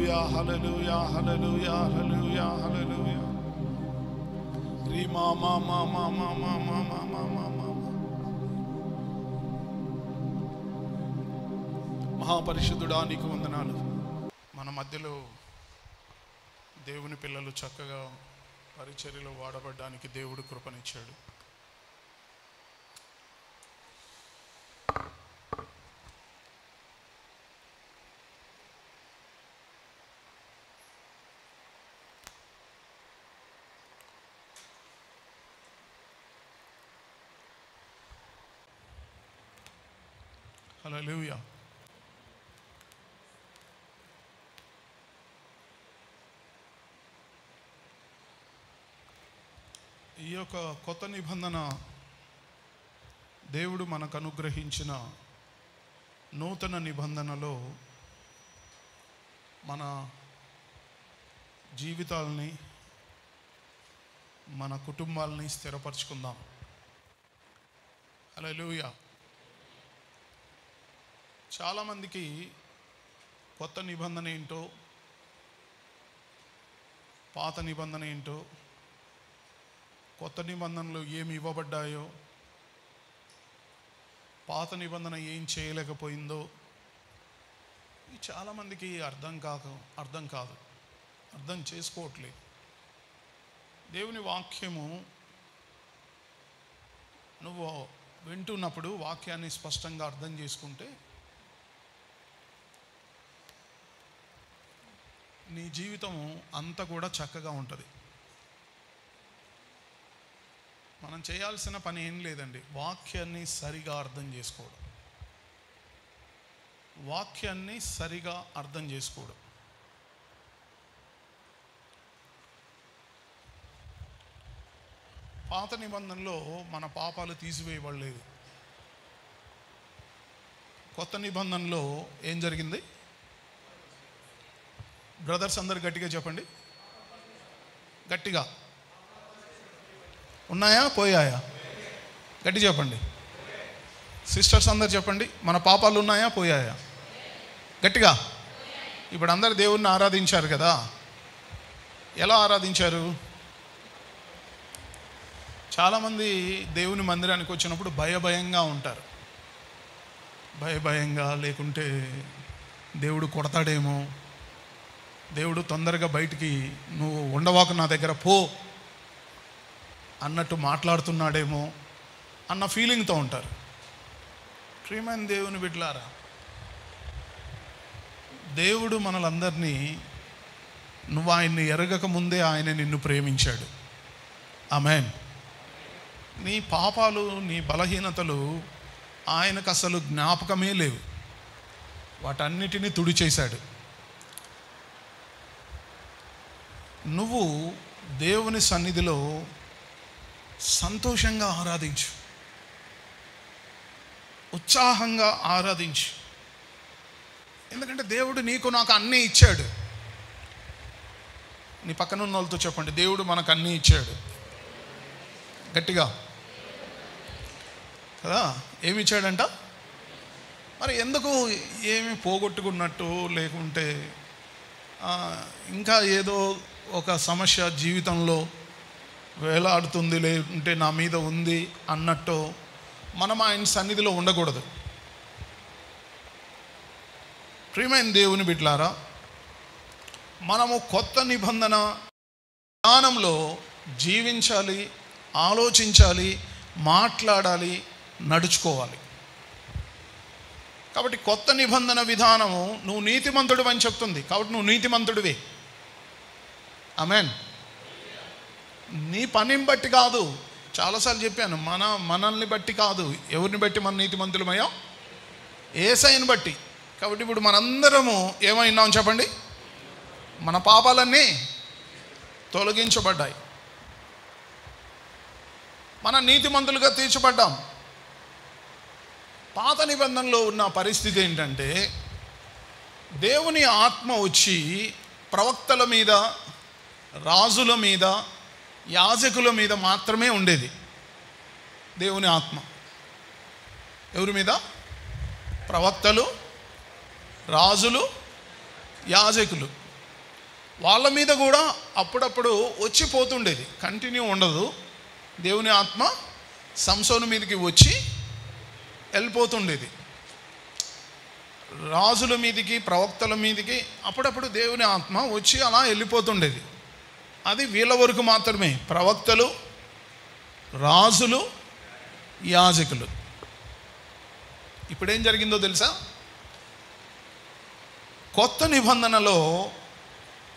హల్లెలూయా హల్లెలూయా హల్లెలూయా హల్లెలూయా హల్లెలూయా. రీమా మా మా మా మా మా మా మా మా మా మా. మహాపరిశుద్ధుడా నీకు వందనాలు. మన మధ్యలో దేవుని పిల్లలు చక్కగా పరిచర్యలో వాడబడ్డానికి దేవుడు కృపనిచ్చాడు. హల్లెలూయా. ఈ యొక్క కొత్త నిబంధన దేవుడు మనకు అనుగ్రహించిన నూతన నిబంధనలో మన జీవితాలని మన కుటుంబాలని స్థిరపరచుకుందాం. హల్లెలూయా. చాలామందికి కొత్త నిబంధన ఏంటో, పాత నిబంధన ఏంటో, కొత్త నిబంధనలు ఏమి ఇవ్వబడ్డాయో, పాత నిబంధన ఏం చేయలేకపోయిందో ఇది చాలామందికి అర్థం కాదు, అర్థం చేసుకోవట్లేదు. దేవుని వాక్యము నువ్వు వింటున్నప్పుడు వాక్యాన్ని స్పష్టంగా అర్థం చేసుకుంటే నీ జీవితము అంతా కూడా చక్కగా ఉంటుంది. మనం చేయాల్సిన పని ఏం లేదండి, వాక్యాన్ని సరిగా అర్థం చేసుకోవడం. వాక్యాన్ని సరిగా అర్థం చేసుకోవడం. పాత నిబంధనలో మన పాపాలు తీసివేయబడలేదు. కొత్త నిబంధనలో ఏం జరిగింది? బ్రదర్స్ అందరు గట్టిగా చెప్పండి. గట్టిగా. ఉన్నాయా పోయాయా? గట్టి చెప్పండి. సిస్టర్స్ అందరు చెప్పండి, మన పాపాలు ఉన్నాయా పోయాయా? గట్టిగా. ఇప్పుడు అందరు దేవుణ్ణి ఆరాధించారు కదా, ఎలా ఆరాధించారు? చాలామంది దేవుని మందిరానికి వచ్చినప్పుడు భయంగా ఉంటారు. భయంగా, లేకుంటే దేవుడు కొడతాడేమో, దేవుడు తొందరగా బయటికి నువ్వు ఉండవాకు నా దగ్గర పో అన్నట్టు మాట్లాడుతున్నాడేమో అన్న ఫీలింగ్తో ఉంటారు. ప్రియమైన దేవుని బిడ్డలారా, దేవుడు మనలందరినీ, నువ్వు ఆయన్ని ఎరగక ముందే ఆయన నిన్ను ప్రేమించాడు. ఆమేన్. నీ పాపాలు, నీ బలహీనతలు ఆయనకు అసలు జ్ఞాపకమే లేవు. వాటన్నిటినీ తుడిచేశాడు. నువ్వు దేవుని సన్నిధిలో సంతోషంగా ఆరాధించు, ఉత్సాహంగా ఆరాధించు. ఎందుకంటే దేవుడు నీకు నాకు అన్నీ ఇచ్చాడు. నీ పక్కన ఉన్న వాళ్ళతో చెప్పండి, దేవుడు మనకు అన్నీ ఇచ్చాడు. గట్టిగా కదా. ఏమి ఇచ్చాడంట? మరి ఎందుకు ఏమి పోగొట్టుకున్నట్టు, లేకుంటే ఇంకా ఏదో ఒక సమస్య జీవితంలో వేలాడుతుంది, లేకుంటే నా మీద ఉంది అన్నట్టు మనం ఆయన సన్నిధిలో ఉండకూడదు. ప్రియమైన దేవుని బిడ్డలారా, మనము కొత్త నిబంధన విధానంలో జీవించాలి, ఆలోచించాలి, మాట్లాడాలి, నడుచుకోవాలి. కాబట్టి కొత్త నిబంధన విధానము నువ్వు నీతిమంతుడు అని చెప్తుంది. కాబట్టి నువ్వు నీతిమంతుడివే. ఆమేన్. నీ పనిని బట్టి కాదు, చాలాసార్లు చెప్పాను, మనల్ని బట్టి కాదు. ఎవరిని బట్టి మన నీతిమంతులమయ్యా? యేసయ్యను బట్టి. కాబట్టి ఇప్పుడు మనందరము ఏమైనాం చెప్పండి? మన పాపాలన్నీ తొలగించబడ్డాయి, మన నీతిమంతులుగా తీర్చబడ్డాం. పాత నిబంధనలో ఉన్న పరిస్థితి ఏంటంటే, దేవుని ఆత్మ వచ్చి ప్రవక్తల మీద, రాజుల మీద, యాజకుల మీద మాత్రమే ఉండేది. దేవుని ఆత్మ ఎవరి మీద? ప్రవక్తలు, రాజులు, యాజకులు. వాళ్ళ మీద కూడా అప్పుడప్పుడు వచ్చిపోతుండేది, కంటిన్యూ ఉండదు. దేవుని ఆత్మ సంసోను మీదకి వచ్చి వెళ్ళిపోతుండేది. రాజుల మీదకి, ప్రవక్తల మీదకి అప్పుడప్పుడు దేవుని ఆత్మ వచ్చి అలా వెళ్ళిపోతుండేది. అది వీళ్ళ వరకు మాత్రమే, ప్రవక్తలు, రాజులు, యాజకులు. ఇప్పుడేం జరిగిందో తెలుసా? కొత్త నిబంధనలో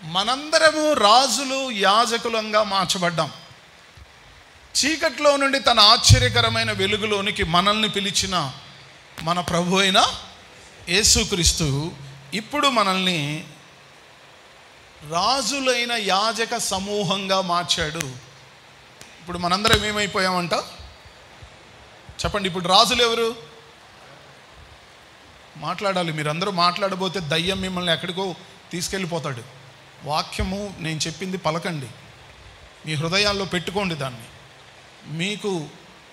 మనందరము రాజులు, యాజకులంగా మార్చబడ్డాం. చీకట్లో నుండి తన ఆశ్చర్యకరమైన వెలుగులోనికి మనల్ని పిలిచిన మన ప్రభు అయిన యేసుక్రీస్తు ఇప్పుడు మనల్ని రాజులైన యాజక సమూహంగా మార్చాడు. ఇప్పుడు మనందరం ఏమైపోయామంట? చెప్పండి. ఇప్పుడు రాజులు ఎవరు? మాట్లాడాలి. మీరందరూ మాట్లాడబోతే దయ్యం మిమ్మల్ని ఎక్కడికో తీసుకెళ్ళిపోతాడు. వాక్యము నేను చెప్పింది పలకండి, మీ హృదయాల్లో పెట్టుకోండి, దాన్ని మీకు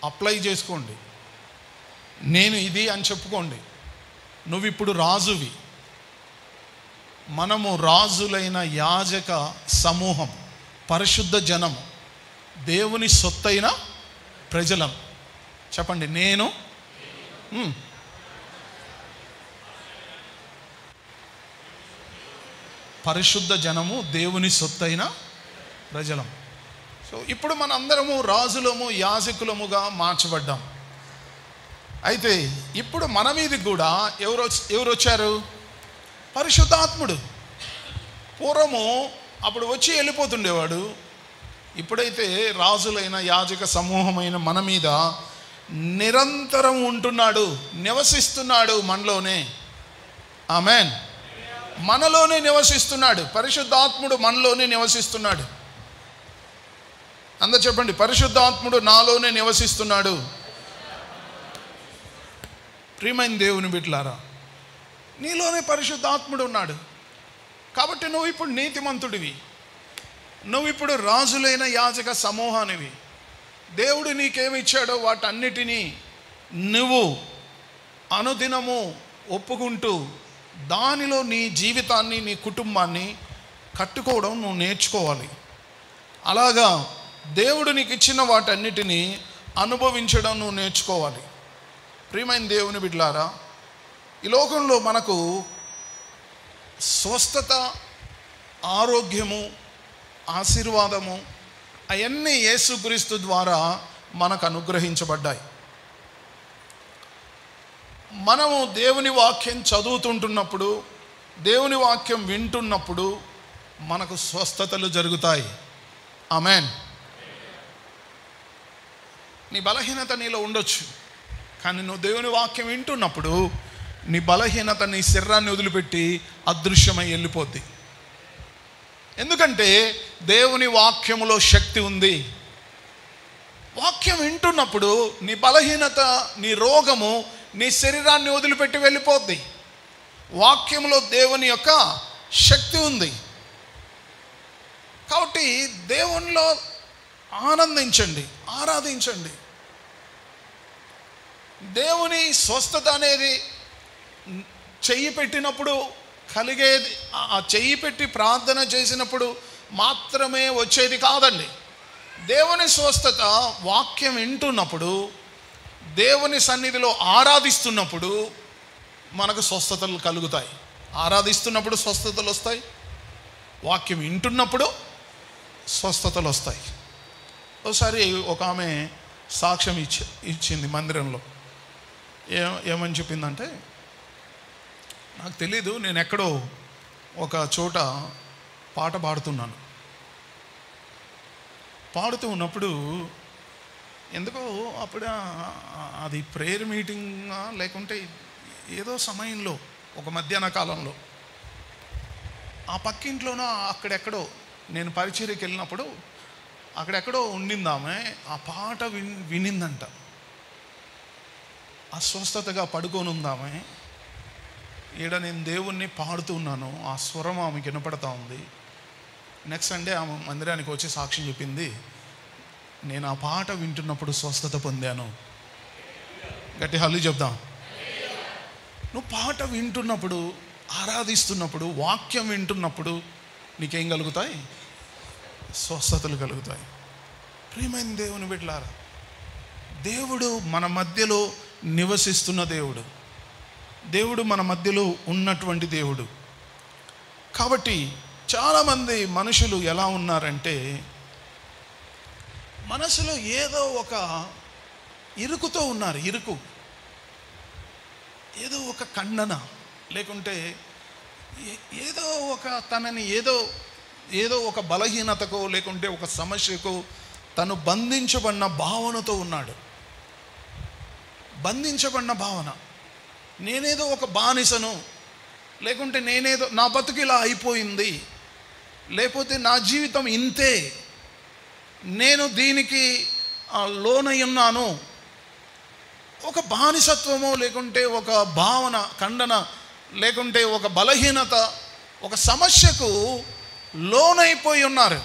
అప్లై చేసుకోండి. నేను ఇది అని చెప్పుకోండి. నువ్వు ఇప్పుడు రాజువి. మనము రాజులైన యాజక సమూహం, పరిశుద్ధ జనము, దేవుని సొత్తైన ప్రజలం. చెప్పండి. నేను పరిశుద్ధ జనము, దేవుని సొత్తైన ప్రజలం. సో ఇప్పుడు మన అందరము రాజులము, యాజకులముగా మార్చబడ్డాం. అయితే ఇప్పుడు మన మీదకి కూడా ఎవరు వచ్చారు? పరిశుద్ధాత్ముడు. పూర్వము అప్పుడు వచ్చి వెళ్ళిపోతుండేవాడు. ఇప్పుడైతే రాజులైన యాజక సమూహమైన మన మీద నిరంతరం ఉంటున్నాడు, నివసిస్తున్నాడు మనలోనే. ఆమేన్. మనలోనే నివసిస్తున్నాడు. పరిశుద్ధాత్ముడు మనలోనే నివసిస్తున్నాడు. అందరూ చెప్పండి. పరిశుద్ధాత్ముడు నాలోనే నివసిస్తున్నాడు. ప్రియమైన దేవుని బిడ్డలారా, నీలోనే పరిశుద్ధాత్ముడు ఉన్నాడు. కాబట్టి నువ్వు ఇప్పుడు నీతిమంతుడివి. నువ్వు ఇప్పుడు రాజులైన యాజక సమూహానివి. దేవుడు నీకేమిచ్చాడో వాటన్నిటినీ నువ్వు అనుదినము ఒప్పుకుంటూ దానిలో నీ జీవితాన్ని, నీ కుటుంబాన్ని కట్టుకోవడం నువ్వు నేర్చుకోవాలి. అలాగా దేవుడు నీకు ఇచ్చిన వాటన్నిటినీ అనుభవించడం నువ్వు నేర్చుకోవాలి. ప్రియమైన దేవుని బిడ్డలారా, ఈ లోకంలో మనకు స్వస్థత, ఆరోగ్యము, ఆశీర్వాదము అవన్నీ యేసుక్రీస్తు ద్వారా మనకు అనుగ్రహించబడ్డాయి. మనము దేవుని వాక్యం చదువుతుంటున్నప్పుడు, దేవుని వాక్యం వింటున్నప్పుడు మనకు స్వస్థతలు జరుగుతాయి. ఆమేన్. నీ బలహీనత నీలో ఉండొచ్చు, కానీ నువ్వు దేవుని వాక్యం వింటున్నప్పుడు నీ బలహీనత నీ శరీరాన్ని వదిలిపెట్టి అదృశ్యమై వెళ్ళిపోద్ది. ఎందుకంటే దేవుని వాక్యములో శక్తి ఉంది. వాక్యం వింటున్నప్పుడు నీ బలహీనత, నీ రోగము నీ శరీరాన్ని వదిలిపెట్టి వెళ్ళిపోద్ది. వాక్యంలో దేవుని యొక్క శక్తి ఉంది. కాబట్టి దేవునిలో ఆనందించండి, ఆరాధించండి. దేవుని స్వస్థత అనేది చెయ్యి పెట్టినప్పుడు కలిగేది, ఆ చెయ్యి పెట్టి ప్రార్థన చేసినప్పుడు మాత్రమే వచ్చేది కాదండి. దేవుని స్వస్థత వాక్యం వింటున్నప్పుడు, దేవుని సన్నిధిలో ఆరాధిస్తున్నప్పుడు మనకు స్వస్థతలు కలుగుతాయి. ఆరాధిస్తున్నప్పుడు స్వస్థతలు వస్తాయి, వాక్యం వింటున్నప్పుడు స్వస్థతలు వస్తాయి. ఒకసారి ఒక ఆమె సాక్ష్యం ఇచ్చింది మందిరంలో. ఏమని చెప్పిందంటే, నాకు తెలీదు, నేను ఎక్కడో ఒక చోట పాట పాడుతున్నాను. పాడుతూ ఉన్నప్పుడు ఎందుకో అప్పుడు అది ప్రేయర్ మీటింగ్ లేకుంటే ఏదో సమయంలో ఒక మధ్యాహ్న కాలంలో ఆ పక్కింట్లోనో అక్కడెక్కడో నేను పరిచర్యకి వెళ్ళినప్పుడు అక్కడెక్కడో ఉండిందామె. ఆ పాట వినిందంట. అస్వస్థతగా పడుకొని ఉందామె. ఈడ నేను దేవుణ్ణి పాడుతూ ఉన్నాను, ఆ స్వరం ఆమెకి వినపడతా ఉంది. నెక్స్ట్ సండే ఆమె మందిరానికి వచ్చి సాక్ష్యం చెప్పింది, నేను ఆ పాట వింటున్నప్పుడు స్వస్థత పొందాను. గట్టి హల్లు చెప్దాం. నువ్వు పాట వింటున్నప్పుడు, ఆరాధిస్తున్నప్పుడు, వాక్యం వింటున్నప్పుడు నీకేం కలుగుతాయి? స్వస్థతలు కలుగుతాయి. ప్రియమైన దేవుని బిడ్డలారా, దేవుడు మన మధ్యలో నివసిస్తున్న దేవుడు. దేవుడు మన మధ్యలో ఉన్నటువంటి దేవుడు. కాబట్టి చాలామంది మనుషులు ఎలా ఉన్నారంటే, మనసులో ఏదో ఒక ఇరుకుతో ఉన్నారు. ఇరుకు, ఏదో ఒక ఖండన, లేకుంటే ఏదో ఒక తనని ఏదో ఒక బలహీనతకో లేకుంటే ఒక సమస్యకో తను బంధించబడిన భావనతో ఉన్నాడు. బంధించబడిన భావన, నేనేదో ఒక బానిసను, లేకుంటే నేనేదో నా బతుకు ఇలా అయిపోయింది, లేకపోతే నా జీవితం ఇంతే, నేను దీనికి లోనై ఉన్నాను. ఒక బానిసత్వమో లేకుంటే ఒక భావన, ఖండన, లేకుంటే ఒక బలహీనత, ఒక సమస్యకు లోనైపోయి ఉన్నారు.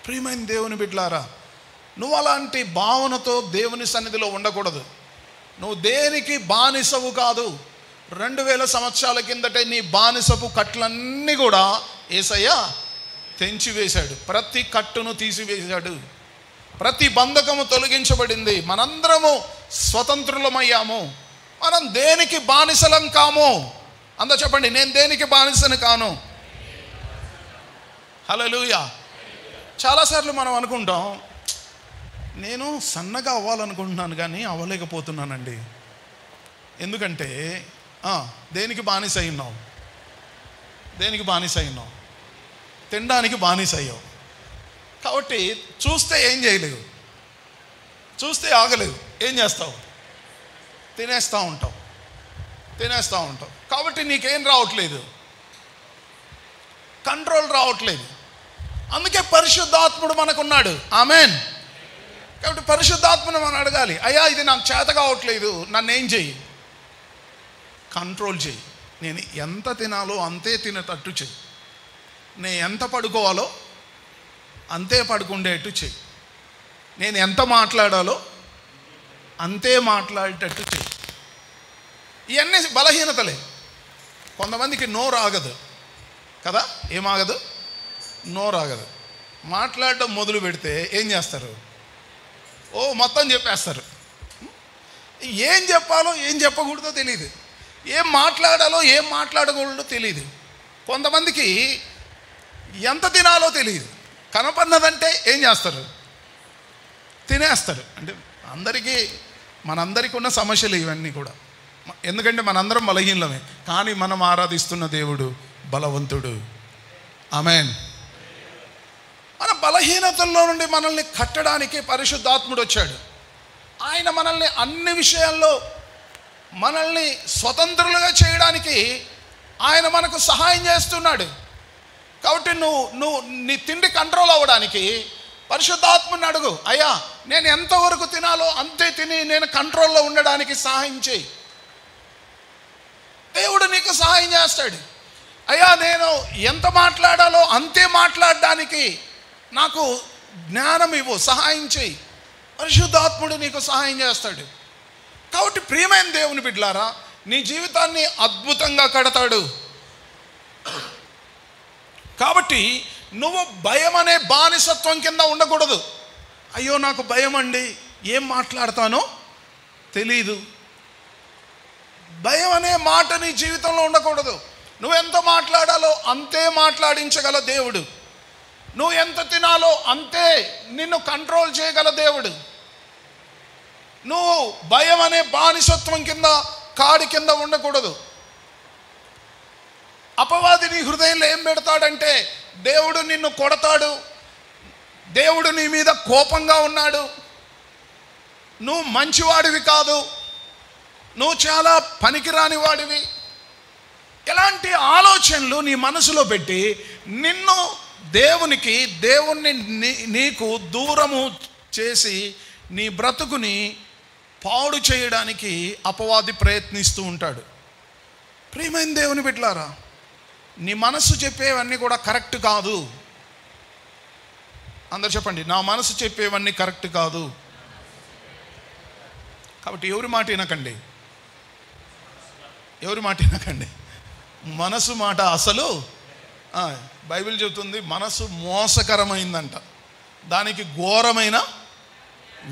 ప్రియమైన దేవుని బిడ్డలారా, నువ్వు అలాంటి భావనతో దేవుని సన్నిధిలో ఉండకూడదు. నువ్వు దేనికి బానిసవు కాదు. 2000 సంవత్సరాల కిందటే నీ బానిసపు కట్లన్నీ కూడా యేసయ్య తెంచివేశాడు. ప్రతి కట్టును తీసివేశాడు. ప్రతి బంధకము తొలగించబడింది. మనందరము స్వతంత్రులమయ్యాము. మనం దేనికి బానిసలం కాము. అందరూ చెప్పండి, నేను దేనికి బానిసను కాను. హల్లెలూయా. చాలాసార్లు మనం అనుకుంటాం, నేను సన్నగా అవ్వాలనుకుంటున్నాను కానీ అవ్వలేకపోతున్నానండి. ఎందుకంటే దేనికి బానిస అయినావు? దేనికి బానిస అయినావు? తినడానికి బానిస అయ్యావు. కాబట్టి చూస్తే ఏం చేయలేవు, చూస్తే ఆగలేవు. ఏం చేస్తావు? తినేస్తూ ఉంటావు. కాబట్టి నీకేం రావట్లేదు, కంట్రోల్ రావట్లేదు. అందుకే పరిశుద్ధాత్ముడు మనకున్నాడు. ఆమెన్. కాబట్టి పరిశుద్ధాత్మను మనం అడగాలి, అయ్యా ఇది నాకు చేత కావట్లేదు, నన్ను ఏం చెయ్యి? కంట్రోల్ చెయ్యి. నేను ఎంత తినాలో అంతే తినేటట్టు చెయ్యి. నేను ఎంత పడుకోవాలో అంతే పడుకుండేటట్టు చెయ్యి. నేను ఎంత మాట్లాడాలో అంతే మాట్లాడేటట్టు చెయ్యి. ఇవన్నీ బలహీనతలే. కొంతమందికి నోరు ఆగదు కదా. ఏమాగదు? నోరు ఆగదు. మాట్లాడడం మొదలు పెడితే ఏం చేస్తారు? మొత్తం చెప్పేస్తారు. ఏం చెప్పాలో ఏం చెప్పకూడదో తెలియదు, ఏం మాట్లాడాలో ఏం మాట్లాడకూడదో తెలియదు. కొంతమందికి ఎంత తినాలో తెలియదు. కనపడినదంటే ఏం చేస్తారు? తినేస్తారు. అంటే మనందరికీ ఉన్న సమస్యలు ఇవన్నీ కూడా. ఎందుకంటే మనందరం బలహీనమే, కానీ మనం ఆరాధిస్తున్న దేవుడు బలవంతుడు. ఆమేన్. మన బలహీనతల్లో నుండి మనల్ని కట్టడానికి పరిశుద్ధాత్ముడు వచ్చాడు. ఆయన మనల్ని అన్ని విషయాల్లో మనల్ని స్వతంత్రులుగా చేయడానికి ఆయన మనకు సహాయం చేస్తున్నాడు. కాబట్టి నువ్వు నీ తిండి కంట్రోల్ అవ్వడానికి పరిశుద్ధాత్మని అడుగు, అయ్యా నేను ఎంతవరకు తినాలో అంతే తిని నేను కంట్రోల్లో ఉండడానికి సహాయం చేయి. దేవుడు నీకు సహాయం చేస్తాడు. అయ్యా నేను ఎంత మాట్లాడాలో అంతే మాట్లాడడానికి నాకు జ్ఞానం ఇవ్వు, సహాయం చేయి. పరిశుద్ధాత్ముడు నీకు సహాయం చేస్తాడు. కాబట్టి ప్రియమైన దేవుని బిడ్డలారా, నీ జీవితాన్ని అద్భుతంగా కడతాడు. కాబట్టి నువ్వు భయం అనే బానిసత్వం కింద ఉండకూడదు. అయ్యో నాకు భయం అండి, ఏం మాట్లాడతానో తెలీదు. భయం అనే మాట నీ జీవితంలో ఉండకూడదు. నువ్వెంత మాట్లాడాలో అంతే మాట్లాడించగల దేవుడు. నువ్వు ఎంత తినాలో అంతే నిన్ను కంట్రోల్ చేయగల దేవుడు. నువ్వు భయం అనే బానిసత్వం కింద, కాడి కింద ఉండకూడదు. అపవాది నీ హృదయంలో ఏం పెడతాడంటే, దేవుడు నిన్ను కొడతాడు, దేవుడు నీ మీద కోపంగా ఉన్నాడు, నువ్వు మంచివాడివి కాదు, నువ్వు చాలా పనికిరాని వాడివి, ఎలాంటి ఆలోచనలు నీ మనసులో పెట్టి నిన్ను దేవుణ్ణి నీకు దూరము చేసి నీ బ్రతుకుని పాడు చేయడానికి అపవాది ప్రయత్నిస్తూ ఉంటాడు. ప్రియమైన దేవుని బిడ్డలారా, నీ మనసు చెప్పేవన్నీ కూడా కరెక్ట్ కాదు. అందరు చెప్పండి, నా మనసు చెప్పేవన్నీ కరెక్ట్ కాదు. కాబట్టి ఎవరి మాట వినకండి, ఎవరి మాట వినకండి. మనసు మాట అసలు బైబిల్ చెబుతుంది మనసు మోసకరమైందంట, దానికి ఘోరమైన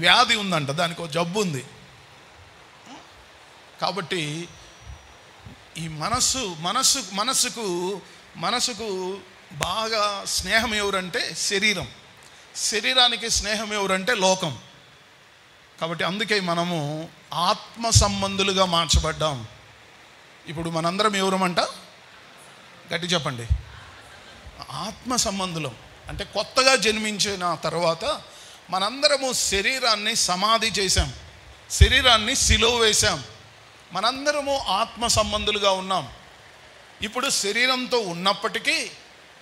వ్యాధి ఉందంట, దానికి ఒక జబ్బు ఉంది. కాబట్టి ఈ మనసుకు బాగా స్నేహం ఎవరంటే శరీరానికి స్నేహం ఎవరంటే లోకం. కాబట్టి అందుకే మనము ఆత్మ సంబంధులుగా మార్చబడ్డాం. ఇప్పుడు మనందరం ఎవరమంట? గట్టి చెప్పండి. ఆత్మ సంబంధులం. అంటే కొత్తగా జన్మించిన తర్వాత మనందరము శరీరాన్ని సమాధి చేశాం, శరీరాన్ని సిలువ వేశాం. మనందరము ఆత్మ సంబంధులుగా ఉన్నాం. ఇప్పుడు శరీరంతో ఉన్నప్పటికీ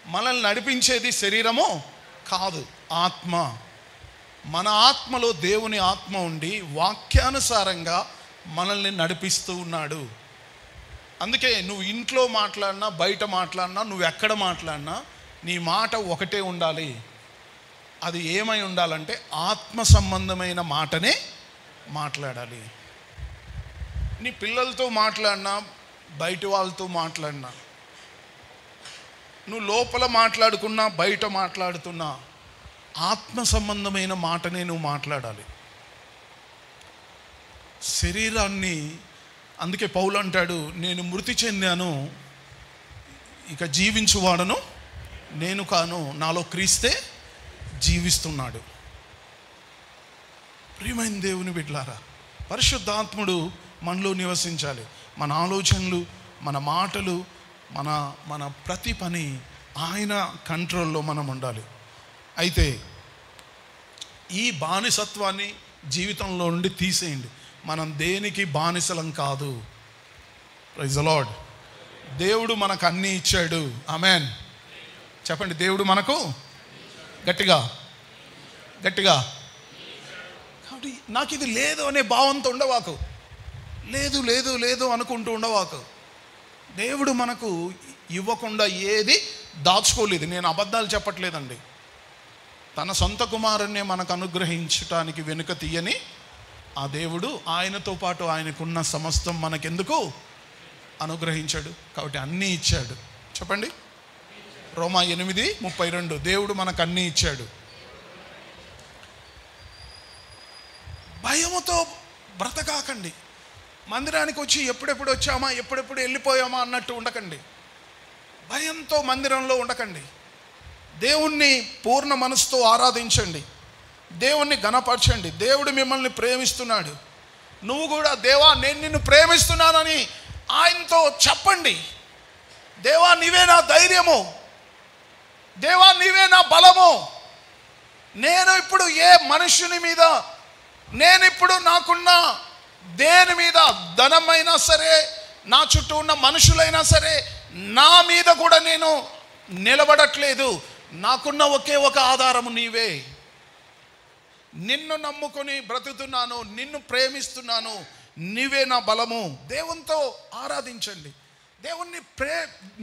మనల్ని నడిపించేది శరీరము కాదు, ఆత్మ. మన ఆత్మలో దేవుని ఆత్మ ఉండి వాక్యానుసారంగా మనల్ని నడిపిస్తూ ఉన్నాడు. అందుకే నువ్వు ఇంట్లో మాట్లాడినా, బయట మాట్లాడినా, నువ్వు ఎక్కడ మాట్లాడినా నీ మాట ఒకటే ఉండాలి. అది ఏమై ఉండాలంటే ఆత్మ సంబంధమైన మాటనే మాట్లాడాలి. నీ పిల్లలతో మాట్లాడినా, బయట వాళ్ళతో మాట్లాడినా, నువ్వు లోపల మాట్లాడుకున్నా, బయట మాట్లాడుతున్నా ఆత్మ సంబంధమైన మాటనే నువ్వు మాట్లాడాలి. శరీరాన్ని, అందుకే పౌలు అంటాడు, నేను మృతి చెందాను, ఇక జీవించువాడను నేను కాను, నాలో క్రీస్తే జీవిస్తున్నాడు. ప్రియమైన దేవుని బిడ్డలారా, పరిశుద్ధాత్ముడు మనలో నివసించాలి. మన ఆలోచనలు, మన మాటలు, మన ప్రతి పని ఆయన కంట్రోల్లో మనం ఉండాలి. అయితే ఈ బానిసత్వాన్ని జీవితంలో నుండి తీసేయండి. మనం దేనికి బానిసలం కాదు. Praise the Lord. దేవుడు మనకు అన్నీ ఇచ్చాడు. ఆమెన్ చెప్పండి. దేవుడు మనకు గట్టిగా కాబట్టి నాకు ఇది లేదు అనే భావంతో ఉండవాకు, లేదు అనుకుంటూ ఉండవాకు. దేవుడు మనకు ఇవ్వకుండా ఏది దాచుకోలేదు. నేను అబద్ధాలు చెప్పట్లేదండి. తన సొంత కుమారుణ్ణి మనకు అనుగ్రహించటానికి వెనుక తీయని ఆ దేవుడు ఆయనతో పాటు ఆయనకున్న సమస్తం మనకెందుకు అనుగ్రహించాడు. కాబట్టి అన్నీ ఇచ్చాడు. చెప్పండి. రోమా 8:32 దేవుడు మనకు అన్నీ ఇచ్చాడు. భయముతో బ్రతకాకండి. మందిరానికి వచ్చి ఎప్పుడెప్పుడు వచ్చామా, ఎప్పుడెప్పుడు వెళ్ళిపోయామా అన్నట్టు ఉండకండి. భయంతో మందిరంలో ఉండకండి. దేవుణ్ణి పూర్ణ మనసుతో ఆరాధించండి. దేవుణ్ణి ఘనపరచండి. దేవుడు మిమ్మల్ని ప్రేమిస్తున్నాడు. నువ్వు కూడా దేవా నేను నిన్ను ప్రేమిస్తున్నానని ఆయనతో చెప్పండి. దేవా నీవే నా ధైర్యము, దేవా నీవే నా బలము. నేను ఇప్పుడు ఏ మనుష్యుని మీద, నేను ఇప్పుడు నాకున్న దేని మీద, ధనమైనా సరే, నా చుట్టూ ఉన్న మనుషులైనా సరే, నా మీద కూడా నేను నిలబడట్లేదు. నాకున్న ఒకే ఒక ఆధారము నీవే. నిన్ను నమ్ముకొని బ్రతుకుతున్నాను, నిన్ను ప్రేమిస్తున్నాను, నీవే నా బలము. దేవునితో ఆరాధించండి. దేవుణ్ణి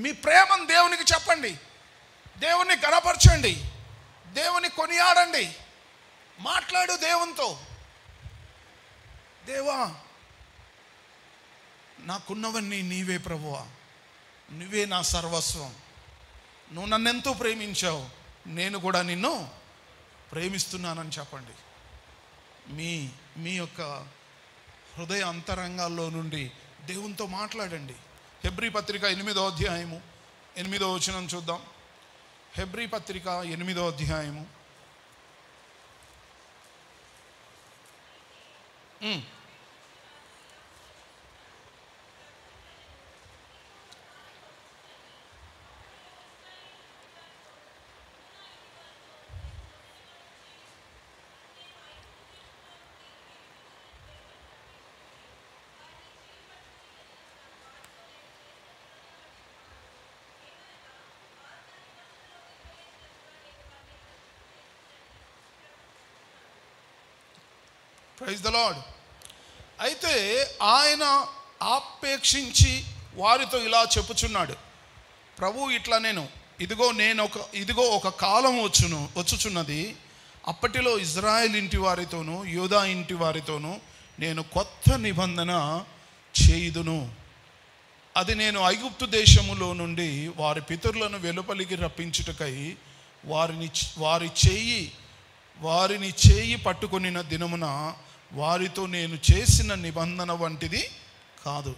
మీ ప్రేమను దేవునికి చెప్పండి. దేవుణ్ణి గణపరచండి. దేవుని కొనియాడండి. మాట్లాడు దేవునితో. దేవా నాకున్నవన్నీ నీవే ప్రభువా, నువ్వే నా సర్వస్వం. నువ్వు నన్ను ఎంతో ప్రేమించావు, నేను కూడా నిన్ను ప్రేమిస్తున్నానని చెప్పండి. మీ యొక్క హృదయ అంతరంగాల్లో నుండి దేవునితో మాట్లాడండి. హెబ్రీ పత్రిక 8వ అధ్యాయము 8వ వచనం చూద్దాం. హెబ్రీ పత్రిక 8వ అధ్యాయము ప్రైజ్ ద లార్డ్. అయితే ఆయన ఆపేక్షించి వారితో ఇలా చెప్పుచున్నాడు. ప్రభు ఇట్లా ఇదిగో ఒక కాలం వచ్చుచున్నది, అప్పటిలో ఇజ్రాయెల్ ఇంటి వారితోనూ యూదా ఇంటి వారితోనూ నేను కొత్త నిబంధన చేయుదును. అది నేను ఐగుప్తు దేశములో నుండి వారి పితరులను వెలుపలికి రప్పించుటకై వారిని చేయి పట్టుకొనిన దినమున వారితో నేను చేసిన నిబంధన వంటిది కాదు.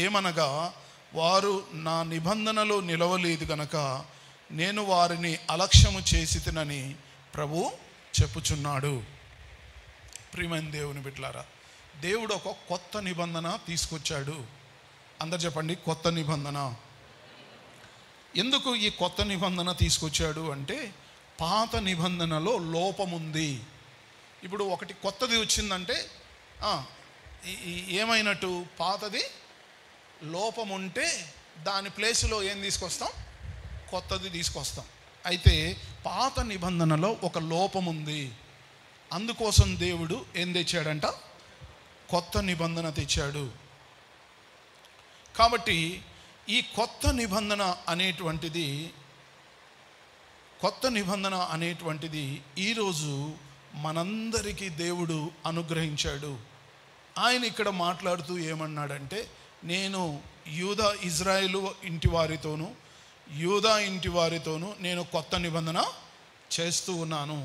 ఏమనగా వారు నా నిబంధనలో నిలవలేదు గనక నేను వారిని అలక్ష్యము చేసితినని ప్రభు చెప్పుచున్నాడు. ప్రియమైన దేవుని బిడ్డలారా, దేవుడు ఒక కొత్త నిబంధన తీసుకొచ్చాడు. అందరు చెప్పండి, కొత్త నిబంధన. ఎందుకు ఈ కొత్త నిబంధన తీసుకొచ్చాడు అంటే, పాత నిబంధనలో లోపముంది. ఇప్పుడు ఒకటి కొత్తది వచ్చిందంటే ఏమైనట్టు? పాతది లోపం ఉంటే దాని ప్లేస్లో ఏం తీసుకొస్తాం? కొత్తది తీసుకొస్తాం. అయితే పాత నిబంధనలో ఒక లోపం ఉంది. అందుకోసం దేవుడు ఏం తెచ్చాడంట? కొత్త నిబంధన తెచ్చాడు. కాబట్టి ఈ కొత్త నిబంధన అనేటువంటిది ఈరోజు మనందరికీ దేవుడు అనుగ్రహించాడు. ఆయన ఇక్కడ మాట్లాడుతూ ఏమన్నాడంటే, నేను ఇజ్రాయేలు ఇంటి వారితోనూ నేను కొత్త నిబంధన చేస్తూ ఉన్నాను.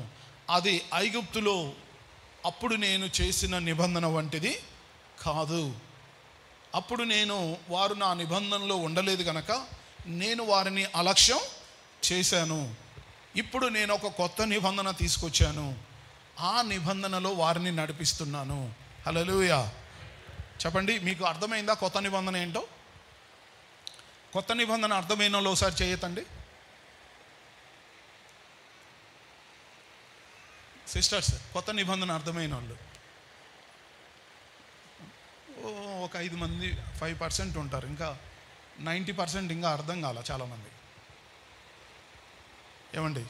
అది ఐగుప్తులో అప్పుడు నేను చేసిన నిబంధన వంటిది కాదు. అప్పుడు వారు నా నిబంధనలో ఉండలేదు కనుక నేను వారిని అలక్ష్యం చేశాను. ఇప్పుడు నేను ఒక కొత్త నిబంధన తీసుకొచ్చాను. ఆ నిబంధనలో వారిని నడిపిస్తున్నాను. హల్లెలూయా. చెప్పండి, మీకు అర్థమైందా కొత్త నిబంధన ఏంటో? కొత్త నిబంధన అర్థమైన వాళ్ళు ఒకసారి చేయతండి. సిస్టర్స్, కొత్త నిబంధన అర్థమైన వాళ్ళు ఒక 5 మంది, 5% ఉంటారు. ఇంకా 90% ఇంకా అర్థం కాల చాలామంది. ఏమండి,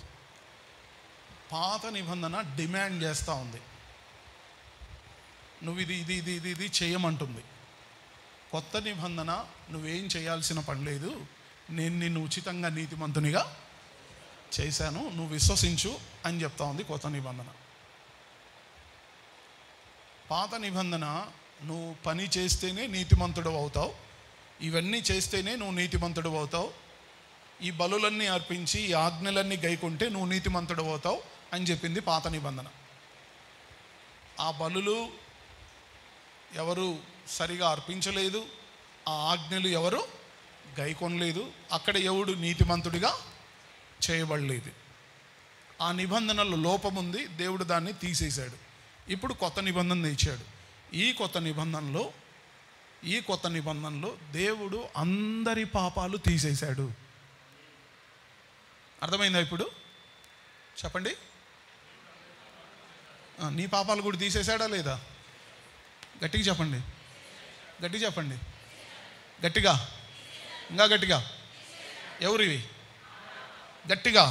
పాత నిబంధన డిమాండ్ చేస్తూ ఉంది, నువ్వు ఇది చేయమంటుంది. కొత్త నిబంధన నువ్వేం చేయాల్సిన పని లేదు, నేను నిన్ను ఉచితంగా నీతిమంతునిగా చేశాను, నువ్వు విశ్వసించు అని చెప్తా ఉంది కొత్త నిబంధన. పాత నిబంధన నువ్వు పని చేస్తేనే నీతిమంతుడు అవుతావు, ఇవన్నీ చేస్తేనే నువ్వు నీతిమంతుడు అవుతావు, ఈ బలులన్నీ అర్పించి ఈ ఆజ్ఞలన్నీ గైకుంటే నువ్వు నీతిమంతుడు అవుతావు అని చెప్పింది పాత నిబంధన. ఆ బలులు ఎవరు సరిగా అర్పించలేదు, ఆ ఆజ్ఞలు ఎవరు గైకొనలేదు, అక్కడ ఎవడు నీతిమంతుడిగా చేయబడలేదు. ఆ నిబంధనలో లోపముంది, దేవుడు దాన్ని తీసేశాడు. ఇప్పుడు కొత్త నిబంధన తెచ్చాడు. ఈ కొత్త నిబంధనలో దేవుడు అందరి పాపాలు తీసేశాడు. అర్థమైందా ఇప్పుడు? చెప్పండి, నీ పాపాలు కూడా తీసేశాడా లేదా? గట్టిగా చెప్పండి, గట్టిగా, ఇంకా గట్టిగా. ఎవరివి? గట్టిగా.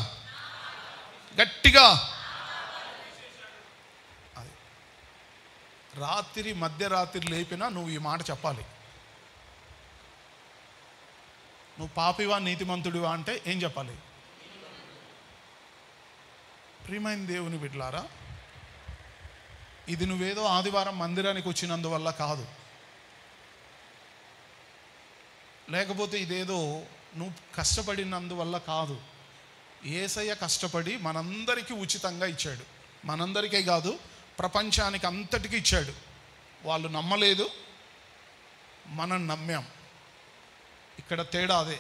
అది మధ్యరాత్రి లేపినా నువ్వు ఈ మాట చెప్పాలి. నువ్వు పాపివా నీతిమంతుడివా అంటే ఏం చెప్పాలి? ప్రియమైన దేవుని బిడ్డలారా, ఇది నువ్వేదో ఆదివారం మందిరానికి వచ్చినందువల్ల కాదు, లేకపోతే ఇదేదో నువ్వు కష్టపడినందువల్ల కాదు. యేసయ్య కష్టపడి మనందరికీ ఉచితంగా ఇచ్చాడు. మనందరికీ కాదు, ప్రపంచానికి అంతటికీ ఇచ్చాడు. వాళ్ళు నమ్మలేదు, మనం నమ్మాం. ఇక్కడ తేడా అదే.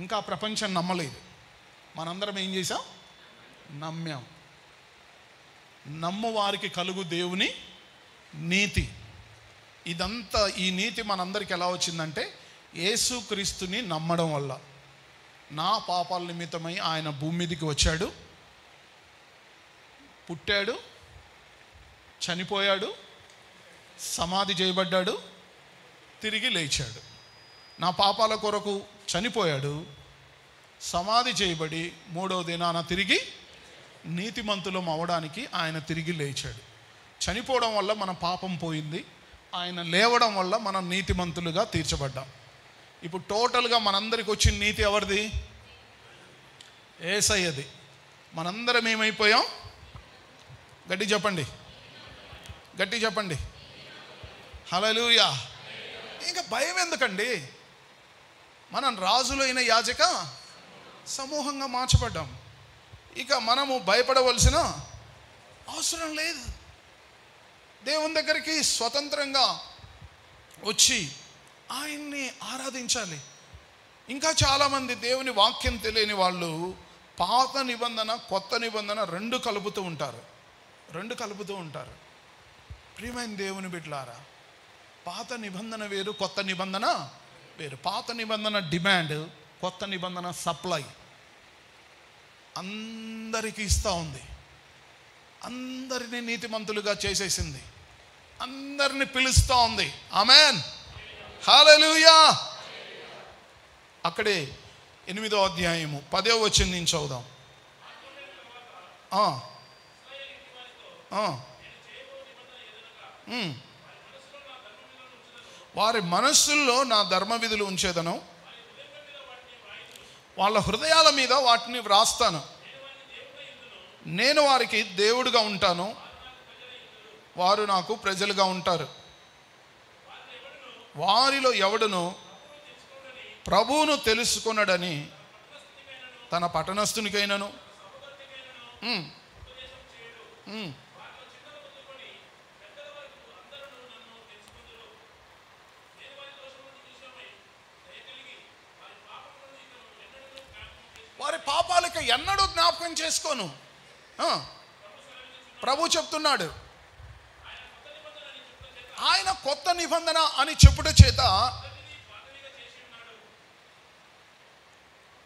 ఇంకా ప్రపంచం నమ్మలేదు, మనందరం ఏం చేసాం? నమ్మాం. నమ్ము వారికి కలుగు దేవుని నీతి. ఇదంతా, ఈ నీతి మనందరికి ఎలా వచ్చిందంటే యేసుక్రీస్తుని నమ్మడం వల్ల. నా పాపాల నిమిత్తమై ఆయన భూమి మీదకి వచ్చాడు, పుట్టాడు, చనిపోయాడు, సమాధి చేయబడ్డాడు, తిరిగి లేచాడు. నా పాపాల కొరకు చనిపోయాడు, సమాధి చేయబడి 3వ దినాన తిరిగి నీతిమంతులం అవ్వడానికి ఆయన తిరిగి లేచాడు. చనిపోవడం వల్ల మన పాపం పోయింది, ఆయన లేవడం వల్ల మనం నీతిమంతులుగా తీర్చబడ్డాం. ఇప్పుడు టోటల్గా మనందరికి వచ్చిన నీతి ఎవరిది? యేసయ్యది. మనందరం ఏమైపోయాం? గట్టి చెప్పండి, హల్లెలూయా. ఇంకా భయం ఎందుకండి? మనం రాజులైన యాజక సమూహంగా మార్చబడ్డాం. ఇక మనము భయపడవలసిన అవసరం లేదు. దేవుని దగ్గరికి స్వతంత్రంగా వచ్చి ఆయన్ని ఆరాధించాలి. ఇంకా చాలామంది దేవుని వాక్యం తెలియని వాళ్ళు పాత నిబంధన కొత్త నిబంధన రెండు కలుపుతూ ఉంటారు. ప్రియమైన దేవుని బిడ్డలారా, పాత నిబంధన వేరు, కొత్త నిబంధన వేరు. పాత నిబంధన డిమాండ్, కొత్త నిబంధన సప్లై. అందరికీ ఇస్తూ ఉంది, అందరినీ నీతిమంతులుగా చేసేసింది, అందరిని పిలుస్తూ ఉంది. ఆమేన్, హల్లెలూయా. అక్కడే 8వ అధ్యాయము 10వ వచనం నుంచి చదువుదాం. వారి మనస్సుల్లో నా ధర్మ విధులు ఉంచేదను, వాళ్ళ హృదయాల మీద వాటిని వ్రాస్తాను. నేను వారికి దేవుడుగా ఉంటాను, వారు నాకు ప్రజలుగా ఉంటారు. వారిలో ఎవడును ప్రభువును తెలుసుకొనడని తన పట్టణస్థునికైనను వారి పాపాలకు ఎన్నడూ జ్ఞాపకం చేసుకోను. ప్రభు చెప్తున్నాడు, ఆయన కొత్త నిబంధన అని చెప్పుట చేత,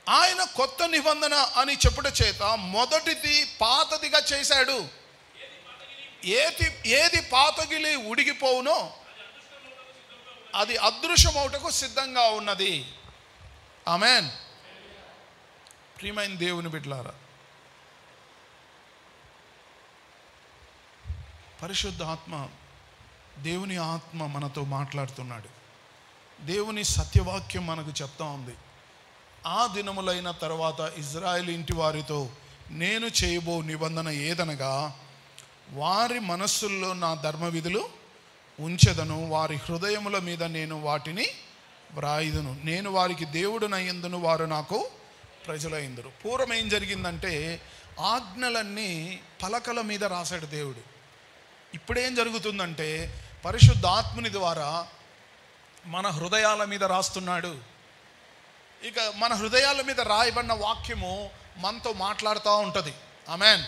ఆయన కొత్త నిబంధన అని చెప్పుట చేత మొదటిది పాతదిగా చేశాడు. ఏది పాతగిలి ఉడిగిపోవునో అది అదృశ్యమౌటకు సిద్ధంగా ఉన్నది. ఆమేన్. ప్రియమైన దేవుని బిడ్డలారా, పరిశుద్ధ ఆత్మ, దేవుని ఆత్మ మనతో మాట్లాడుతున్నాడు. దేవుని సత్యవాక్యం మనకు చెప్తా ఉంది. ఆ దినములైన తర్వాత ఇజ్రాయేల్ ఇంటి వారితో నేను చేయబో నిబంధన ఏదనగా, వారి మనస్సుల్లో నా ధర్మ విధులు ఉంచెదను, వారి హృదయముల మీద నేను వాటిని వ్రాయుదును. నేను వారికి దేవుడునయ్యందును, వారు నాకు ప్రజలయ్యందురు. పూర్వం ఏం జరిగిందంటే, ఆజ్ఞలన్నీ పలకల మీద రాశాడు దేవుడు. ఇప్పుడేం జరుగుతుందంటే, పరిశుద్ధాత్ముని ద్వారా మన హృదయాల మీద రాస్తున్నాడు. ఇక మన హృదయాల మీద రాయబడిన వాక్యము మనతో మాట్లాడుతూ ఉంటుంది. ఆమేన్.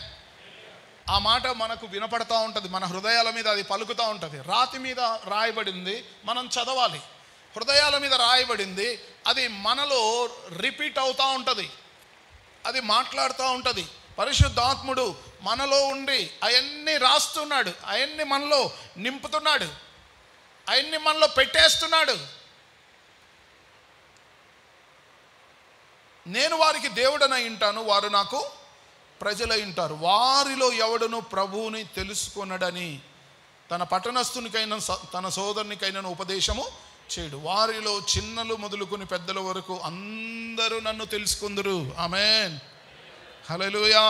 ఆ మాట మనకు వినపడతా ఉంటుంది, మన హృదయాల మీద అది పలుకుతూ ఉంటుంది. రాతి మీద రాయబడింది, మనం చదవాలి. హృదయాల మీద రాయబడింది, అది మనలో రిపీట్ అవుతూ ఉంటుంది, అది మాట్లాడుతూ ఉంటుంది. పరిశుద్ధాత్ముడు మనలో ఉండి అవన్నీ రాస్తున్నాడు, అవన్నీ మనలో నింపుతున్నాడు, అవన్నీ మనలో పెట్టేస్తున్నాడు. నేను వారికి దేవుడనై ఉంటాను, వారు నాకు ప్రజలై ఉంటారు. వారిలో ఎవడును ప్రభువుని తెలుసుకొనడని తన పట్టణస్థునికైనా తన సోదరునికైనా ఉపదేశము చేయడు. వారిలో చిన్నలు మొదలుకొని పెద్దల వరకు అందరూ నన్ను తెలుసుకుందరు. ఆమేన్, హల్లెలూయా.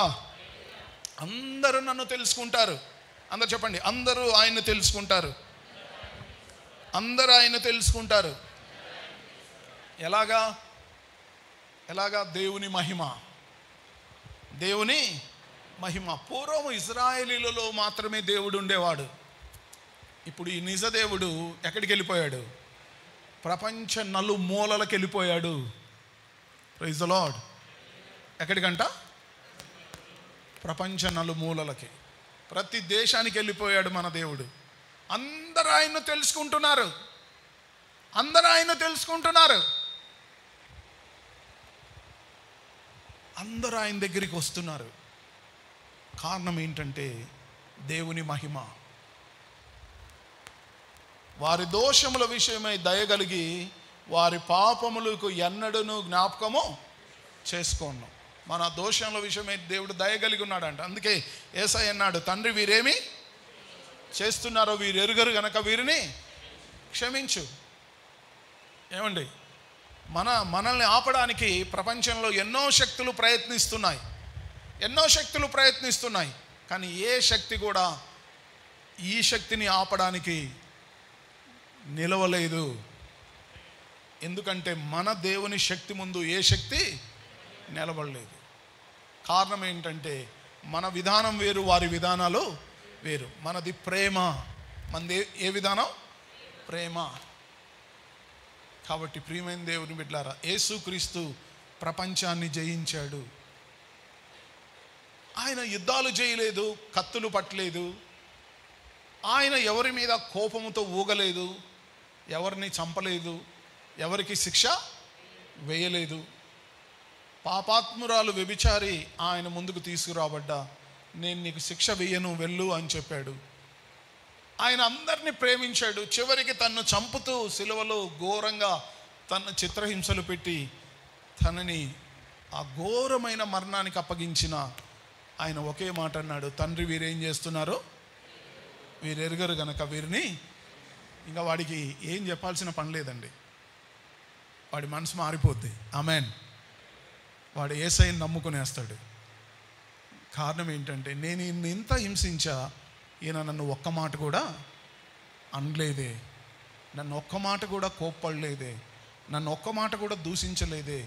అందరూ నన్ను తెలుసుకుంటారు. అందరు చెప్పండి, అందరూ ఆయన్ని తెలుసుకుంటారు. అందరూ ఆయన తెలుసుకుంటారు. ఎలాగా? దేవుని మహిమ, దేవుని మహిమ. పూర్వం ఇజ్రాయేలీలలో మాత్రమే దేవుడు ఉండేవాడు. ఇప్పుడు ఈ నిజ దేవుడు ఎక్కడికి వెళ్ళిపోయాడు? ప్రపంచ నలుమూలలకు వెళ్ళిపోయాడు. Praise the Lord. ఎక్కడికంట? ప్రపంచ నలుమూలలకి, ప్రతి దేశానికి వెళ్ళిపోయాడు మన దేవుడు. అందరూ ఆయన్ను తెలుసుకుంటున్నారు, అందరూ ఆయన్ను తెలుసుకుంటున్నారు, అందరూ ఆయన దగ్గరికి వస్తున్నారు. కారణం ఏంటంటే దేవుని మహిమ. వారి దోషముల విషయమై దయగలిగి వారి పాపములకు ఎన్నడూను జ్ఞాపకము చేసుకోను. మన దోషముల విషయమై దేవుడు దయగలిగి ఉన్నాడంట. అందుకే యేసయ్య అన్నాడు, తండ్రి వీరేమి చేస్తున్నారో వీరు ఎరుగరు గనక వీరిని క్షమించు. ఏమండి, మనల్ని ఆపడానికి ప్రపంచంలో ఎన్నో శక్తులు ప్రయత్నిస్తున్నాయి, కానీ ఏ శక్తి కూడా ఈ శక్తిని ఆపడానికి నిలవలేదు. ఎందుకంటే మన దేవుని శక్తి ముందు ఏ శక్తి నిలబడలేదు. కారణం ఏంటంటే మన విధానం వేరు, వారి విధానాలు వేరు. మనది ప్రేమ, మనది ఏ విధానం? ప్రేమ. కాబట్టి ప్రియమైన దేవుని బిడ్డలారా, యేసుక్రీస్తు ప్రపంచాన్ని జయించాడు. ఆయన యుద్ధాలు చేయలేదు, కత్తులు పట్టలేదు, ఆయన ఎవరి మీద కోపముతో ఊగలేదు, ఎవరిని చంపలేదు, ఎవరికి శిక్ష వేయలేదు. పాపాత్మురాలు వ్యభిచారి ఆయన ముందుకు తీసుకురాబడ్డా, నేను నీకు శిక్ష వేయను, వెళ్ళు అని చెప్పాడు. ఆయన అందరినీ ప్రేమించాడు. చివరికి తన్ను చంపుతూ సిలువలో ఘోరంగా తన చిత్రహింసలు పెట్టి తనని ఆ ఘోరమైన మరణానికి అప్పగించిన ఆయన ఒకే మాట అన్నాడు, తండ్రి వీరేం చేస్తున్నారో వీరు ఎరుగరు గనక వీరిని. ఇంకా వాడికి ఏం చెప్పాల్సిన పని లేదండి, వాడి మనసు మారిపోద్ది. ఆమెన్. వాడు యేసయ్యని నమ్ముకునేస్తాడు. కారణం ఏంటంటే, నేను ఈయన్ని ఇంత హింసించా, ఈయన నన్ను ఒక్క మాట కూడా అనలేదే, నన్ను ఒక్క మాట కూడా కోప్పడలేదే, నన్ను ఒక్క మాట కూడా దూషించలేదే,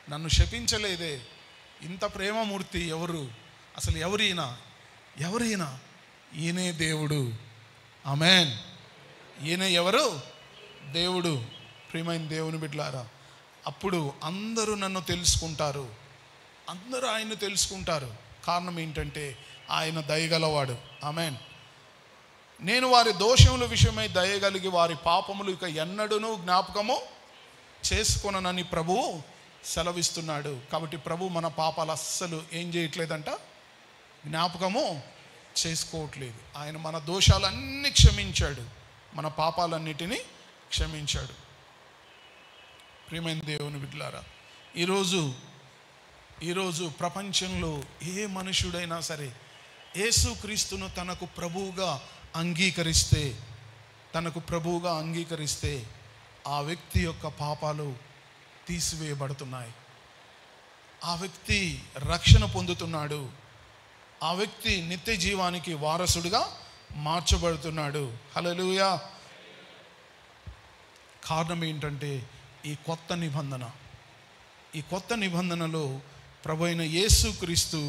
నన్ను శపించలేదే. ఇంత ప్రేమమూర్తి ఎవరు? అసలు ఎవరైనా ఎవరైనా ఈయనే దేవుడు. ఆమెన్. ఈయన ఎవరు? దేవుడు. ప్రియమైన దేవుని బిడ్డలారా, అప్పుడు అందరూ నన్ను తెలుసుకుంటారు, అందరూ ఆయన్ని తెలుసుకుంటారు. కారణం ఏంటంటే ఆయన దయగలవాడు. ఆమెన్. నేను వారి దోషముల విషయమై దయగలిగి వారి పాపములు ఇక ఎన్నడూనూ జ్ఞాపకము చేసుకొననని ప్రభువు సెలవిస్తున్నాడు. కాబట్టి ప్రభు మన పాపాలు అస్సలు ఏం చేయట్లేదంట, జ్ఞాపకము చేసుకోవట్లేదు. ఆయన మన దోషాలన్నీ క్షమించాడు, మన పాపాలన్నిటినీ క్షమించాడు. ప్రియమైన దేవుని బిడ్డలారా, ఈరోజు ప్రపంచంలో ఏ మనుషుడైనా సరే యేసుక్రీస్తును తనకు ప్రభువుగా అంగీకరిస్తే ఆ వ్యక్తి యొక్క పాపాలు తీసివేయబడుతున్నాయి. ఆ వ్యక్తి రక్షణ పొందుతున్నాడు. ఆ వ్యక్తి నిత్య జీవానికి వారసుడిగా మార్చబడుతున్నాడు. హల్లెలూయా. కారణం ఏంటంటే ఈ కొత్త నిబంధనలో ప్రభు అయిన యేసుక్రీస్తు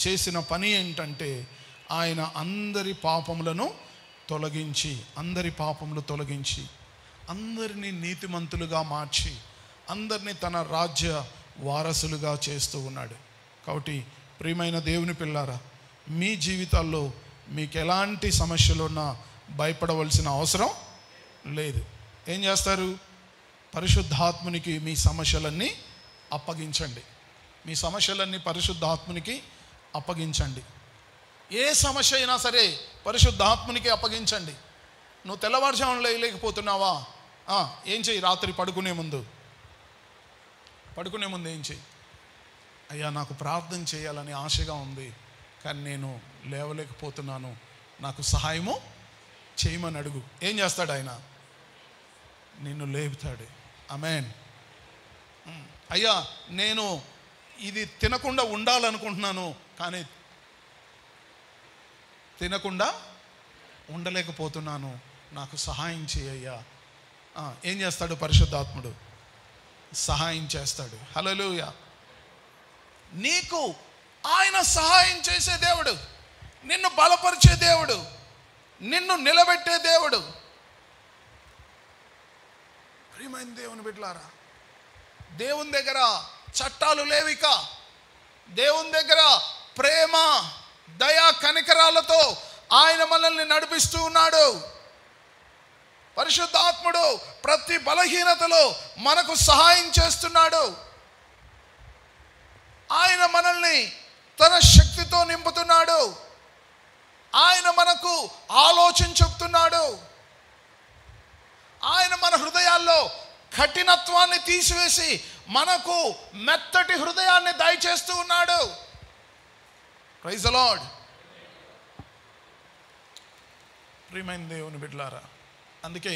చేసిన పని ఏంటంటే, ఆయన అందరి పాపములు తొలగించి అందరినీ నీతిమంతులుగా మార్చి అందరినీ తన రాజ్య వారసులుగా చేస్తూ ఉన్నాడు. కాబట్టి ప్రియమైన దేవుని పిల్లారా, మీ జీవితాల్లో మీకు ఎలాంటి సమస్యలున్నా భయపడవలసిన అవసరం లేదు. ఏం చేస్తారు? పరిశుద్ధాత్మునికి మీ సమస్యలన్నీ అప్పగించండి. మీ సమస్యలన్నీ పరిశుద్ధాత్మునికి అప్పగించండి. ఏ సమస్య అయినా సరే పరిశుద్ధాత్మునికి అప్పగించండి. నువ్వు తెల్లవారుజామున లేకపోతున్నావా? ఏం చెయ్యి? రాత్రి పడుకునే ముందు ఏం చెయ్యి? అయ్యా, నాకు ప్రార్థన చేయాలని ఆశగా ఉంది, కానీ నేను లేవలేకపోతున్నాను, నాకు సహాయము చేయమని అడుగు. ఏం చేస్తాడు ఆయన? నిన్ను లేపుతాడు. ఆమేన్. అయ్యా, నేను ఇది తినకుండా ఉండాలనుకుంటున్నాను, కానీ తినకుండా ఉండలేకపోతున్నాను, నాకు సహాయం చేయయ్యా. ఏం చేస్తాడు? పరిశుద్ధాత్ముడు సహాయం చేస్తాడు. హల్లెలూయా. నీకు ఆయన సహాయం చేసే దేవుడు, నిన్ను బలపరిచే దేవుడు, నిన్ను నిలబెట్టే దేవుడు. ప్రియమైన దేవుని బిడ్డలారా, దేవుని దగ్గర చట్టాలు లేవిక. దేవుని దగ్గర ప్రేమ, దయా కనికరాలతో ఆయన మనల్ని నడిపిస్తూ ఉన్నాడు. పరిశుద్ధాత్ముడు ప్రతి బలహీనతలో మనకు సహాయం చేస్తున్నాడు. ఆయన మనల్ని తన శక్తితో నింపుతున్నాడు. ఆయన మనకు ఆలోచన చెప్తున్నాడు. ఆయన మన హృదయాల్లో కఠినత్వాన్ని తీసివేసి మనకు మెత్తటి హృదయాన్ని దయచేస్తూ ఉన్నాడు. Praise the Lord. ప్రియమైన దేవుని బిడ్డలారా, అందుకే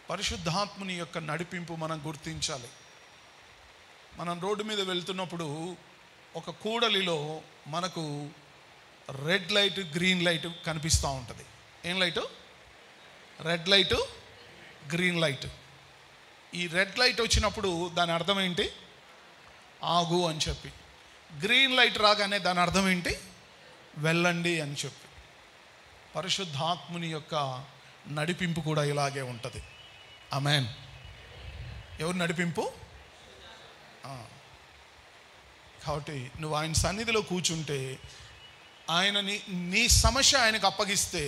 పరిశుద్ధాత్ముని యొక్క నడిపింపు మనం గుర్తించాలి. మనం రోడ్డు మీద వెళ్తున్నప్పుడు ఒక కూడలిలో మనకు రెడ్ లైట్, గ్రీన్ లైట్ కనిపిస్తూ ఉంటుంది. ఏం light? Red light, green light. ఈ రెడ్ లైట్ వచ్చినప్పుడు దాని అర్థం ఏంటి? ఆగు అని చెప్పి. గ్రీన్ లైట్ రాగానే దాని అర్థం ఏంటి? వెళ్ళండి అని చెప్పి. పరిశుద్ధాత్ముని యొక్క నడిపింపు కూడా ఇలాగే ఉంటుంది. ఆమేన్. ఎవరు నడిపింపు? కాబట్టి నువ్వు ఆయన సన్నిధిలో కూర్చుంటే, ఆయన నీ సమస్య ఆయనకు అప్పగిస్తే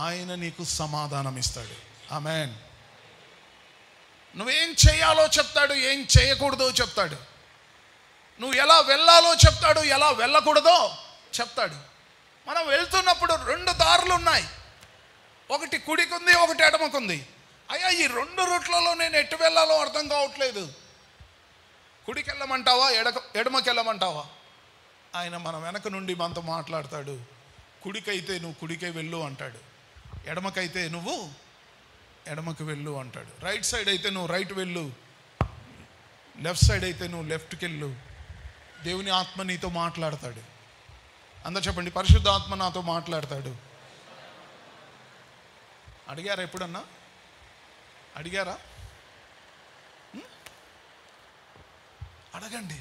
ఆయన నీకు సమాధానం ఇస్తాడు. ఆమేన్. నువ్వేం చేయాలో చెప్తాడు, ఏం చేయకూడదో చెప్తాడు. నువ్వు ఎలా వెళ్ళాలో చెప్తాడు, ఎలా వెళ్ళకూడదో చెప్తాడు. మనం వెళ్తున్నప్పుడు 2 దారులు ఉన్నాయి. ఒకటి కుడికుంది, ఒకటి ఎడమకుంది. అయ్యా, ఈ 2 రూట్లలో నేను ఎటు వెళ్ళాలో అర్థం కావట్లేదు. కుడికి వెళ్ళమంటావా, ఎడమకి వెళ్ళమంటావా? ఆయన మన వెనక నుండి మనతో మాట్లాడతాడు. కుడికైతే నువ్వు కుడికే వెళ్ళు అంటాడు, ఎడమకైతే నువ్వు ఎడమకు వెళ్ళు అంటాడు. రైట్ సైడ్ అయితే నువ్వు రైట్ వెళ్ళు, లెఫ్ట్ సైడ్ అయితే నువ్వు లెఫ్ట్కి వెళ్ళు. దేవుని ఆత్మ నీతో మాట్లాడతాడు. అందరూ చెప్పండి, పరిశుద్ధ ఆత్మ నాతో మాట్లాడతాడు. అడిగారా ఎప్పుడన్నా? అడిగారా? అడగండి.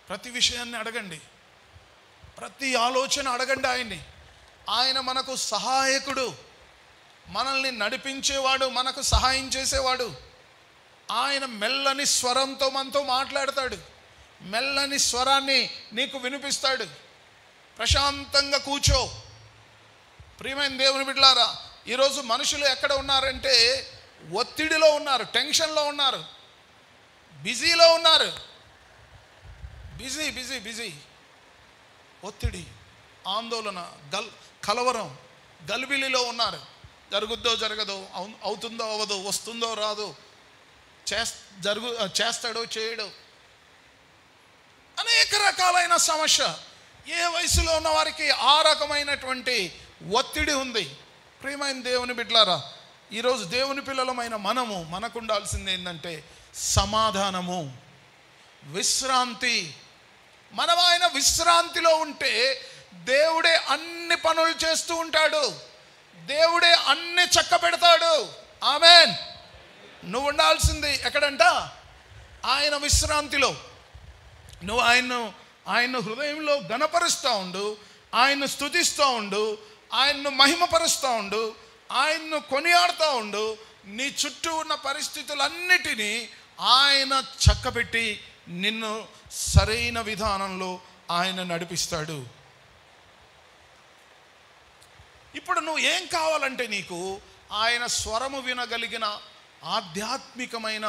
ప్రతి విషయాన్ని అడగండి, ప్రతి ఆలోచన అడగండి ఆయన్ని. ఆయన మనకు సహాయకుడు, మనల్ని నడిపించేవాడు, మనకు సహాయం చేసేవాడు. ఆయన మెల్లని స్వరంతో మనతో మాట్లాడతాడు. మెల్లని స్వరాన్ని నీకు వినిపిస్తాడు. ప్రశాంతంగా కూర్చో. ప్రియమైన దేవుని బిడ్డలారా, ఈరోజు మనుషులు ఎక్కడ ఉన్నారంటే ఒత్తిడిలో ఉన్నారు, టెన్షన్లో ఉన్నారు, బిజీలో ఉన్నారు. Busy busy busy. ఒత్తిడి, ఆందోళన, కలవరం, గలిబిలిలో ఉన్నారు. జరుగుద్దో జరగదో, అవుతుందో అవ్వదో, వస్తుందో రాదో, చేస్తాడో చేయడో, అనేక రకాలైన సమస్య. ఏ వయసులో ఉన్న వారికి ఆ రకమైనటువంటి ఒత్తిడి ఉంది. ప్రియమైన దేవుని బిడ్డలారా, ఈరోజు దేవుని పిల్లలమైన మనకు ఉండాల్సింది ఏంటంటే సమాధానము, విశ్రాంతి. మనం ఆయన విశ్రాంతిలో ఉంటే దేవుడే అన్ని పనులు చేస్తూ ఉంటాడు, దేవుడే అన్ని చక్క పెడతాడు. ఆమేన్. నువ్వు ఉండాల్సింది ఎక్కడంట? ఆయన విశ్రాంతిలో. నువ్వు ఆయన్ను హృదయంలో ఘనపరుస్తూ ఉండు, ఆయన్ను స్తుతిస్తూ ఉండు, ఆయన్ను మహిమపరుస్తూ ఉండు, ఆయన్ను కొనియాడుతూ ఉండు. నీ చుట్టూ ఉన్న పరిస్థితులన్నిటినీ ఆయన చక్కబెట్టి నిన్ను సరైన విధానంలో ఆయన నడిపిస్తాడు. ఇప్పుడు నువ్వు ఏం కావాలంటే, నీకు ఆయన స్వరము వినగలిగిన ఆధ్యాత్మికమైన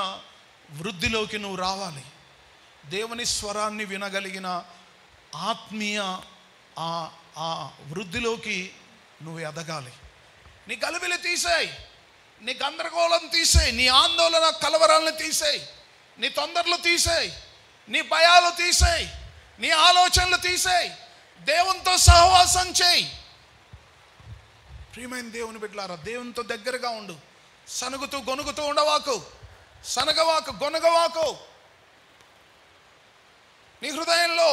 వృద్ధిలోకి నువ్వు రావాలి. దేవుని స్వరాన్ని వినగలిగిన ఆత్మీయ ఆ వృద్ధిలోకి నువ్వు ఎదగాలి. నీ గలిబిలి తీసేయి, నీ గందరగోళం తీసేయి, నీ ఆందోళన కలవరాలను తీసేయి, నీ తొందరలు తీసేయి, నీ భయాలు తీసేయి, నీ ఆలోచనలు తీసేయి. దేవునితో సహవాసం చేయి. ప్రియమైన దేవుని బిడ్డలారా, దేవునితో దగ్గరగా ఉండు. సనుగుతూ గొనుగుతూ ఉండవాకు, సనగవాకు, గొనగవాకు. నీ హృదయంలో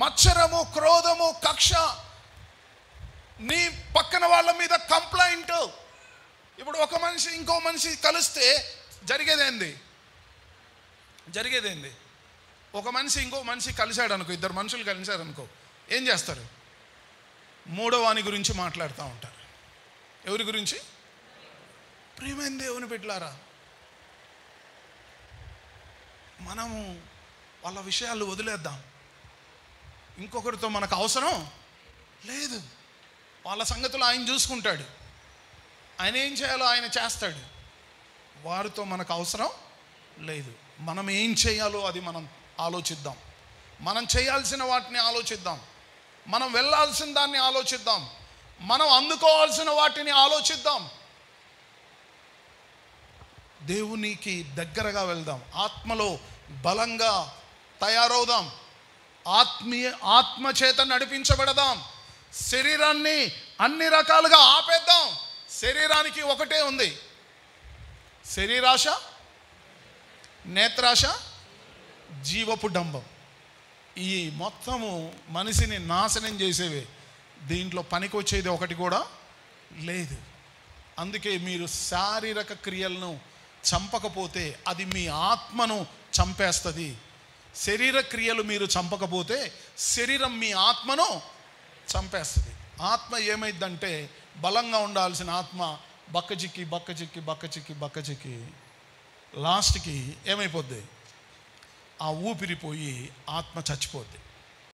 మత్సరము, క్రోధము, కక్ష, నీ పక్కన వాళ్ళ మీద కంప్లైంట్. ఇప్పుడు ఒక మనిషి ఇంకో మనిషి కలిస్తే జరిగేదేంది? ఒక మనిషి ఇంకో మనిషి కలిశాడు అనుకో, 2 మనుషులు కలిశారు అనుకో, ఏం చేస్తారు? మూడో వాని గురించి మాట్లాడుతూ ఉంటారు. ఎవరి గురించి? ప్రియమైన దేవుని బిడ్డలారా, మనము వాళ్ళ విషయాలు వదిలేద్దాం. ఇంకొకరితో మనకు అవసరం లేదు. వాళ్ళ సంగతులు ఆయన చూసుకుంటాడు. ఆయన ఏం చేయాలో ఆయన చేస్తాడు. వారితో మనకు అవసరం లేదు. మనం ఏం చేయాలో అది మనం ఆలోచిద్దాం. మనం చేయాల్సిన వాటిని ఆలోచిద్దాం. మనం వెళ్ళాల్సిన దాన్ని ఆలోచిద్దాం. మనం అందుకోవాల్సిన వాటిని ఆలోచిద్దాం. దేవునికి దగ్గరగా వెళ్దాం. ఆత్మలో బలంగా తయారవుదాం. ఆత్మ చేత నడిపించబడదాం. శరీరాన్ని అన్ని రకాలుగా ఆపేద్దాం. శరీరానికి ఒకటే ఉంది: శరీరాశ, నేత్రాశ, జీవపు డంబం. ఈ మొత్తము మనిషిని నాశనం చేసేవే. దీంట్లో పనికొచ్చేది ఒకటి కూడా లేదు. అందుకే మీరు శారీరక క్రియలను చంపకపోతే అది మీ ఆత్మను చంపేస్తుంది. శరీర క్రియలు మీరు చంపకపోతే శరీరం మీ ఆత్మను చంపేస్తుంది. ఆత్మ ఏమైందంటే బలంగా ఉండాల్సిన ఆత్మ బక్కచిక్కి బక్కచిక్కి బక్కచిక్కి బక్కచిక్కి లాస్ట్కి ఏమైపోద్ది? ఆ ఊపిరిపోయి ఆత్మ చచ్చిపోద్ది.